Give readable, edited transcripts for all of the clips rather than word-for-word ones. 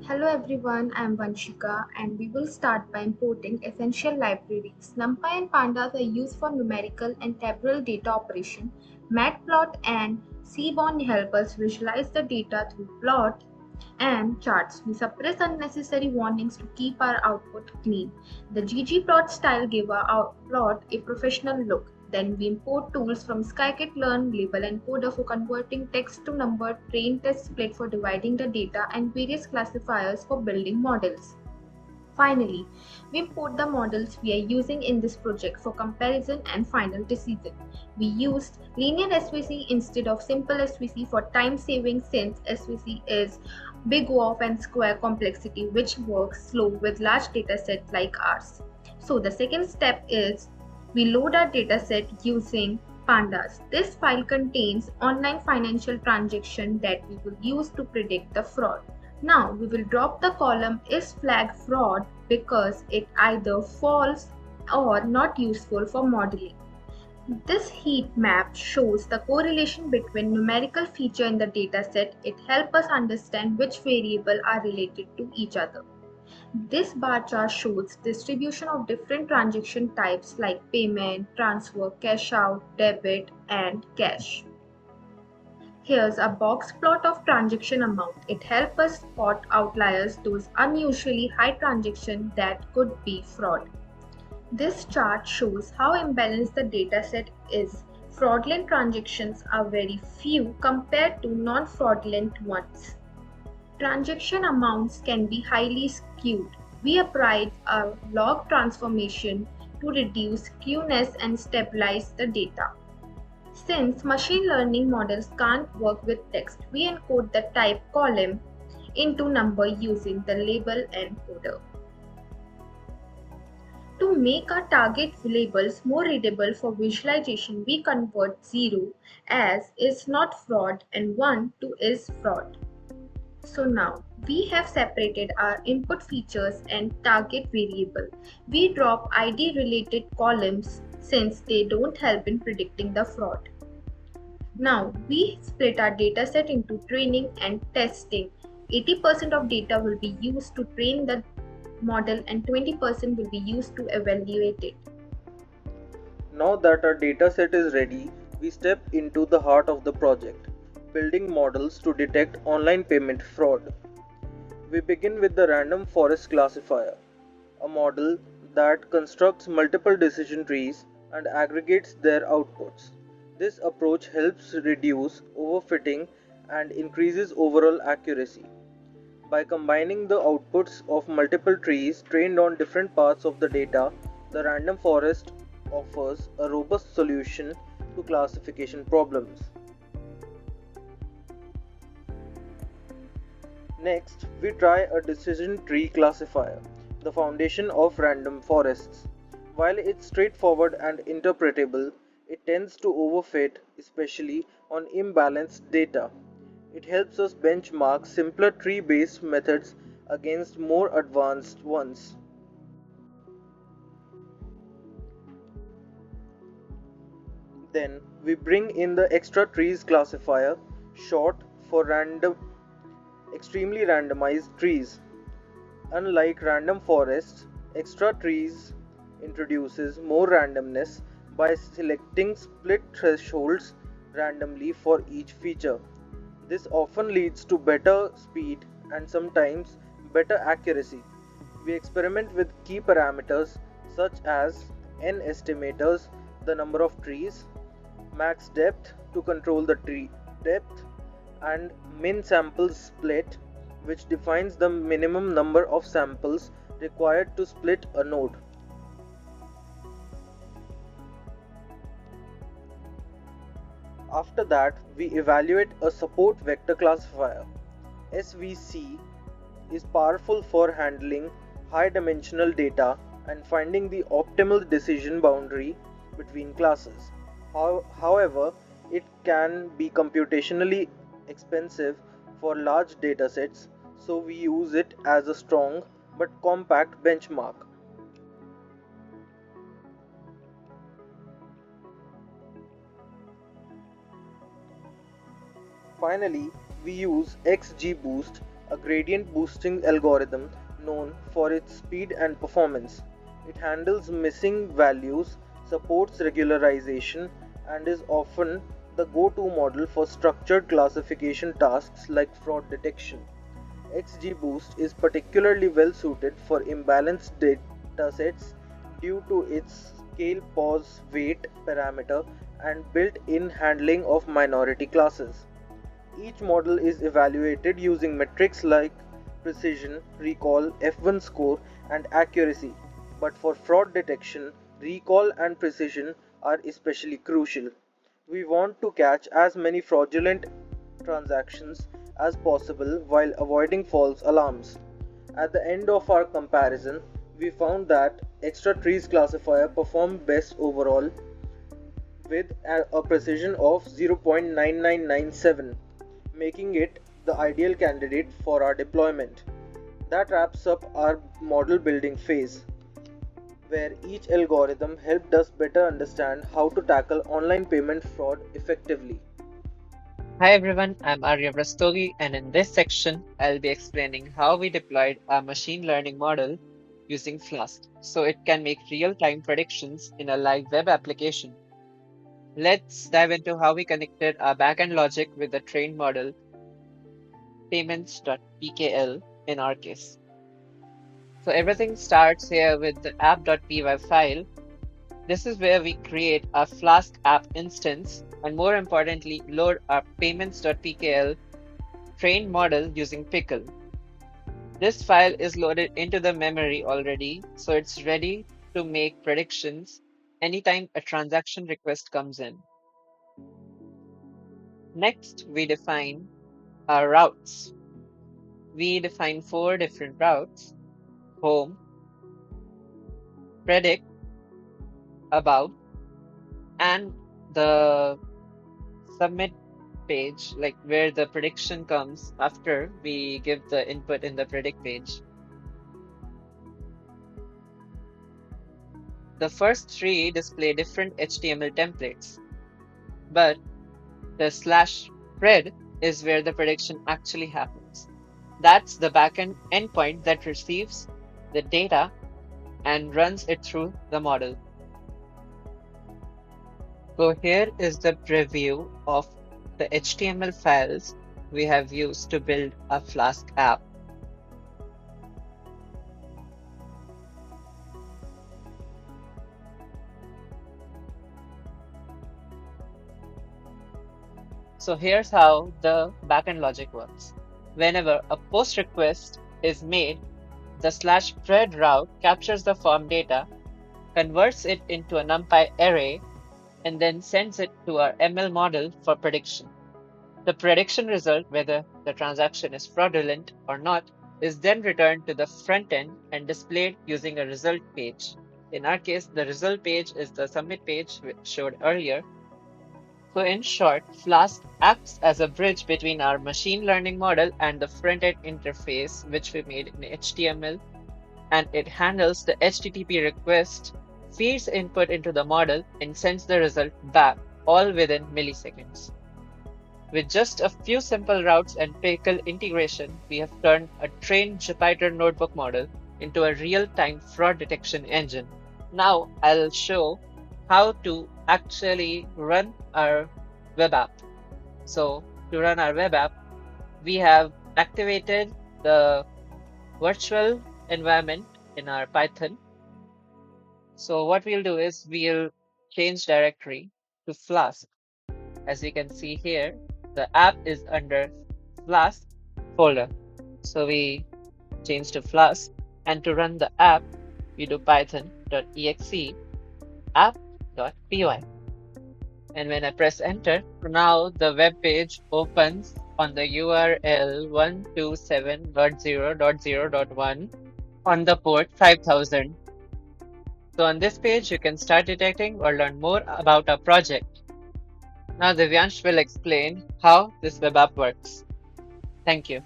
Hello everyone, I am Vansika and we will start by importing essential libraries. NumPy and Pandas are used for numerical and tabular data operation. Matplot and Seaborn help us visualize the data through plot and charts. We suppress unnecessary warnings to keep our output clean. The ggplot style give our plot a professional look. Then we import tools from scikit-learn, label encoder for converting text to number, train test split for dividing the data, and various classifiers for building models. Finally, we import the models we are using in this project for comparison and final decision. We used linear SVC instead of simple SVC for time saving since SVC is big WOF and square complexity which works slow with large datasets like ours. So the second step is we load our dataset using Pandas. This file contains online financial transaction that we will use to predict the fraud. Now we will drop the column is flagged fraud because it either false or not useful for modeling. This heat map shows the correlation between numerical feature in the dataset. It helps us understand which variables are related to each other. This bar chart shows distribution of different transaction types like payment, transfer, cash out, debit, and cash. Here's a box plot of transaction amount. It helps us spot outliers, those unusually high transactions that could be fraud. This chart shows how imbalanced the dataset is. Fraudulent transactions are very few compared to non-fraudulent ones. Transaction amounts can be highly skewed. We applied a log transformation to reduce skewness and stabilize the data. Since machine learning models can't work with text, we encode the type column into number using the label encoder. To make our target labels more readable for visualization, we convert 0 as is not fraud and 1 to is fraud. So now we have separated our input features and target variable. We drop ID related columns since they don't help in predicting the fraud. Now we split our dataset into training and testing. 80% of data will be used to train the model and 20% will be used to evaluate it. Now that our dataset is ready, we step into the heart of the project, building models to detect online payment fraud. We begin with the random forest classifier, a model that constructs multiple decision trees and aggregates their outputs. This approach helps reduce overfitting and increases overall accuracy. By combining the outputs of multiple trees trained on different parts of the data, the random forest offers a robust solution to classification problems. Next, we try a decision tree classifier, the foundation of random forests. While it's straightforward and interpretable, it tends to overfit, especially on imbalanced data. It helps us benchmark simpler tree-based methods against more advanced ones. Then we bring in the extra trees classifier, short for random, extremely randomized trees. Unlike random forests, extra trees introduces more randomness by selecting split thresholds randomly for each feature. This often leads to better speed and sometimes better accuracy. We experiment with key parameters such as n estimators, the number of trees, max depth to control the tree depth, and min sample split, which defines the minimum number of samples required to split a node. After that, we evaluate a support vector classifier. SVC is powerful for handling high dimensional data and finding the optimal decision boundary between classes. However, it can be computationally expensive for large datasets, so we use it as a strong but compact benchmark. Finally, we use XGBoost a gradient boosting algorithm known for its speed and performance. It handles missing values, supports regularization, and is often the go to model for structured classification tasks like fraud detection. XGBoost is particularly well suited for imbalanced datasets due to its scale pause weight parameter and built in handling of minority classes. Each model is evaluated using metrics like precision, recall, F1 score, and accuracy. But for fraud detection, recall and precision are especially crucial. We want to catch as many fraudulent transactions as possible while avoiding false alarms. At the end of our comparison, we found that extra trees classifier performed best overall with a precision of 0.9997, making it the ideal candidate for our deployment. That wraps up our model building phase, where each algorithm helped us better understand how to tackle online payment fraud effectively. Hi everyone, I'm Aaryav Rastogi, and in this section, I'll be explaining how we deployed our machine learning model using Flask so it can make real time predictions in a live web application. Let's dive into how we connected our backend logic with the trained model, payments.pkl in our case. So everything starts here with the app.py file. This is where we create our Flask app instance and more importantly, load our payments.pkl trained model using Pickle. This file is loaded into the memory already, so it's ready to make predictions anytime a transaction request comes in. Next, we define our routes. We define 4 different routes: home, predict, about, and the submit page, like where the prediction comes after we give the input in the predict page. The first 3 display different HTML templates, but the slash pred is where the prediction actually happens. That's the backend endpoint that receives the data and runs it through the model. So here is the preview of the HTML files we have used to build a Flask app. So here's how the backend logic works. Whenever a post request is made, the slash pred route captures the form data, converts it into a NumPy array, and then sends it to our ML model for prediction. The prediction result, whether the transaction is fraudulent or not, is then returned to the front end and displayed using a result page. In our case, the result page is the submit page we showed earlier. So in short, Flask acts as a bridge between our machine learning model and the front-end interface, which we made in HTML, and it handles the HTTP request, feeds input into the model, and sends the result back, all within milliseconds. With just a few simple routes and Pickle integration, we have turned a trained Jupyter notebook model into a real-time fraud detection engine. Now I'll show how to actually run our web app. So to run our web app, we have activated the virtual environment in our Python. So what we'll do is we'll change directory to Flask. As you can see here, the app is under Flask folder. So we change to Flask, and to run the app, we do python.exe app.py. And when I press enter, now the web page opens on the URL 127.0.0.1 on the port 5000. So on this page, you can start detecting or learn more about our project. Now Divyansh will explain how this web app works. Thank you.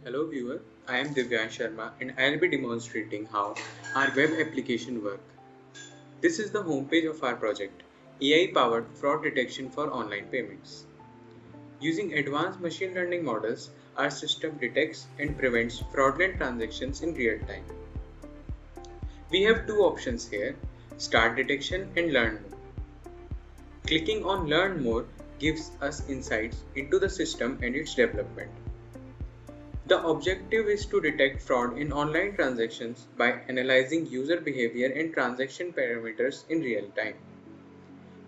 Hello viewer, I am Divyansh Sharma and I'll be demonstrating how our web application work. This is the homepage of our project, AI powered fraud detection for online payments. Using advanced machine learning models, our system detects and prevents fraudulent transactions in real time. We have two options here: start detection and learn more. Clicking on learn more gives us insights into the system and its development. The objective is to detect fraud in online transactions by analyzing user behavior and transaction parameters in real time.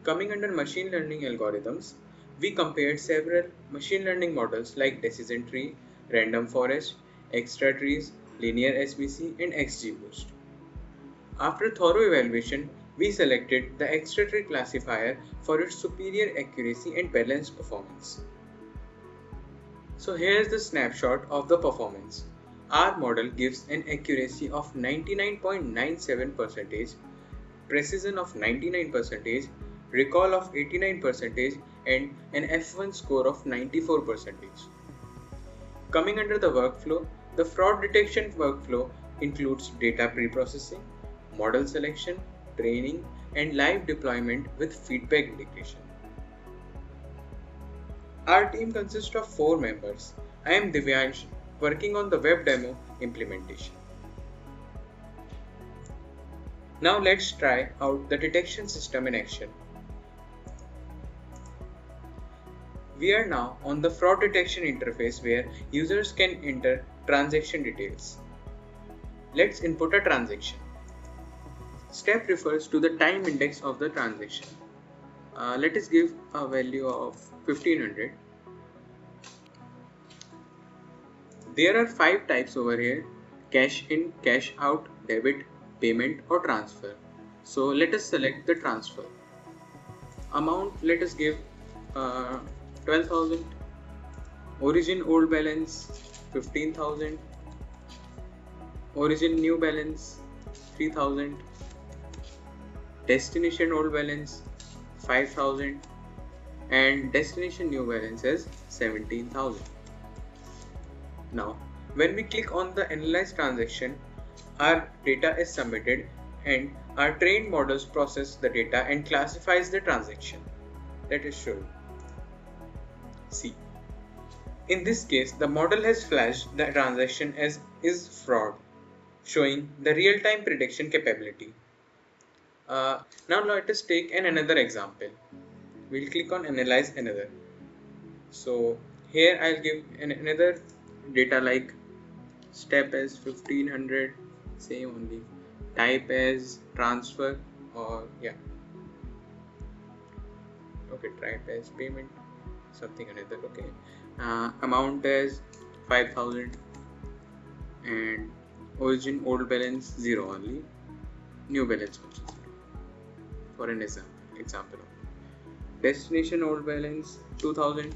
Coming under machine learning algorithms, we compared several machine learning models like decision tree, random forest, extra trees, linear SBC, and XGBoost. After thorough evaluation, we selected the extra tree classifier for its superior accuracy and balanced performance. So here's the snapshot of the performance. Our model gives an accuracy of 99.97%, precision of 99%, recall of 89%, and an F1 score of 94%. Coming under the workflow, the fraud detection workflow includes data preprocessing, model selection, training, and live deployment with feedback integration. Our team consists of 4 members. I am Divyansh, working on the web demo implementation. Now let's try out the detection system in action. We are now on the fraud detection interface where users can enter transaction details. Let's input a transaction. Step refers to the time index of the transaction. Let us give a value of 1500. There are 5 types over here: cash in, cash out, debit, payment, or transfer. So let us select the transfer. Amount, let us give 12,000. Origin old balance 15,000. Origin new balance 3,000. Destination old balance 5,000, and destination new balance is 17,000. Now, when we click on the analyze transaction, our data is submitted and our trained models process the data and classifies the transaction. Let us show you. See, in this case, the model has flashed the transaction as is fraud, showing the real-time prediction capability. Now let us take another example. We'll click on analyze another. So here I'll give another data like step as 1500, same only, type as transfer, or type as payment, something another. Amount as 5,000, and origin old balance 0 only, new balance also 0 for an example. Destination old balance 2,000,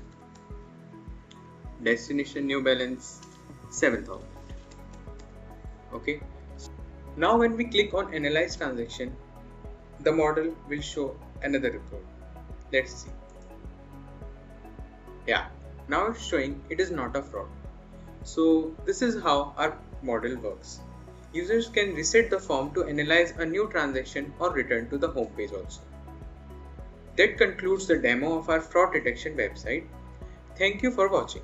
destination new balance 7,000. Okay. Now when we click on analyze transaction, the model will show another report. Let's see. Now it's showing it is not a fraud. So this is how our model works. Users can reset the form to analyze a new transaction or return to the home page also. That concludes the demo of our fraud detection website. Thank you for watching.